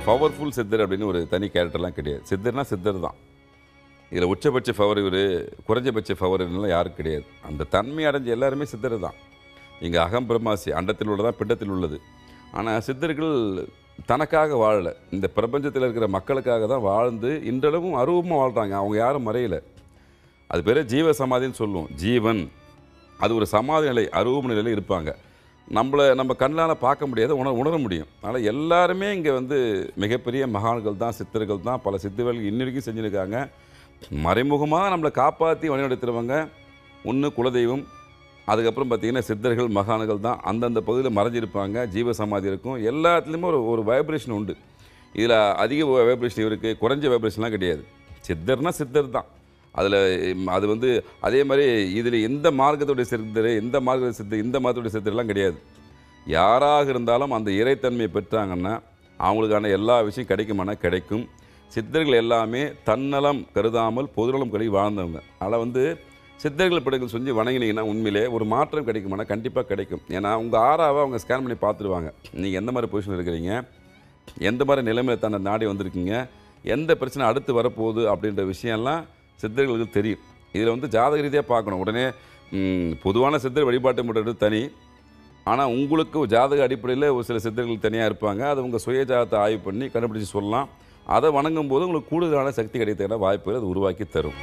Powerful சித்தர் அப்படின்னு ஒரு தனி கேரக்டர்லாம் கிடையாது. சித்தர்னா சித்தர் தான். இதில் உச்சபட்ச பவர் இவர், குறைஞ்சபட்ச பவர் இவரெல்லாம் யாரும் கிடையாது. அந்த தன்மை அடைஞ்ச எல்லாருமே சித்தர் தான். இங்கே அகம் பிரம்மாசி, அண்டத்தில் உள்ளதான் பிண்டத்தில் உள்ளது. ஆனால் சித்தர்கள் தனக்காக வாழலை, இந்த பிரபஞ்சத்தில் இருக்கிற மக்களுக்காக தான் வாழ்ந்து இன்றளவும் அருவமாக வாழ்கிறாங்க. அவங்க யாரும் மறையலை. அது பேர் ஜீவ சமாதின்னு சொல்லுவோம். ஜீவன் அது ஒரு சமாதி நிலை, அருவம் நிலையில் இருப்பாங்க. நம்ம கண்ணால் பார்க்க முடியாத உணர முடியும். அதனால் எல்லாருமே இங்கே மிகப்பெரிய மகான்கள் தான், சித்தர்கள் தான். பல சித்தர்கள் இன்னி வரைக்கும் செஞ்சுருக்காங்க. மறைமுகமாக நம்மளை காப்பாற்றி வழிநடத்துகிறவங்க ஒன்று குலதெய்வம், அதுக்கப்புறம் பார்த்திங்கன்னா சித்தர்கள் மகான்கள் தான். அந்தந்த பகுதியில் மறைஞ்சிருப்பாங்க. ஜீவ சமாதி இருக்கும். எல்லாத்துலேயுமே ஒரு வைப்ரேஷன் உண்டு. இதில் அதிக வைப்ரேஷன் இருக்குது, குறைஞ்ச வைப்ரேஷன்லாம் கிடையாது. சித்தர்னா சித்தர் தான். அது அதே மாதிரி இதில் எந்த மார்க்கத்துடைய சித்தர், எந்த மார்க்கத்துடைய சித்தர், இந்த மாதத்துடைய சித்தர்லாம் கிடையாது. யாராக இருந்தாலும் அந்த இறைத்தன்மையை பெற்றாங்கன்னா அவங்களுக்கான எல்லா விஷயம் கிடைக்குமானா கிடைக்கும். சித்தர்கள் எல்லாமே தன்னலம் கருதாமல் பொதுநலம் கருதி வாழ்ந்தவங்க. அதனால் சித்தர்கள் படங்கள் செஞ்சு வணங்கினீங்கன்னா உண்மையிலே ஒரு மாற்றம் கிடைக்குமானா கண்டிப்பாக கிடைக்கும். ஏன்னா உங்கள் ஆறாவை அவங்க ஸ்கேன் பண்ணி பார்த்துருவாங்க. நீங்கள் எந்த மாதிரி பொசிஷன் இருக்கிறீங்க, எந்த மாதிரி நிலைமையில் தன்னை நாடி வந்திருக்கீங்க, எந்த பிரச்சனை அடுத்து வரப்போகுது அப்படின்ற விஷயம்லாம் சித்தர்களுக்கு தெரியும். இதில் ஜாதக ரீதியாக பார்க்கணும். உடனே பொதுவான சித்தர் வழிபாட்டு முறை தனி. ஆனால் உங்களுக்கு ஜாதக அடிப்படையில் ஒரு சில சித்தர்கள் தனியாக இருப்பாங்க. அது உங்கள் சுய ஜாதகத்தை ஆய்வு பண்ணி கண்டுபிடிச்சி சொல்லலாம். அதை வணங்கும் போது உங்களுக்கு கூடுதலான சக்தி கிடைக்கிற வாய்ப்புகள் அது உருவாக்கி தரும்.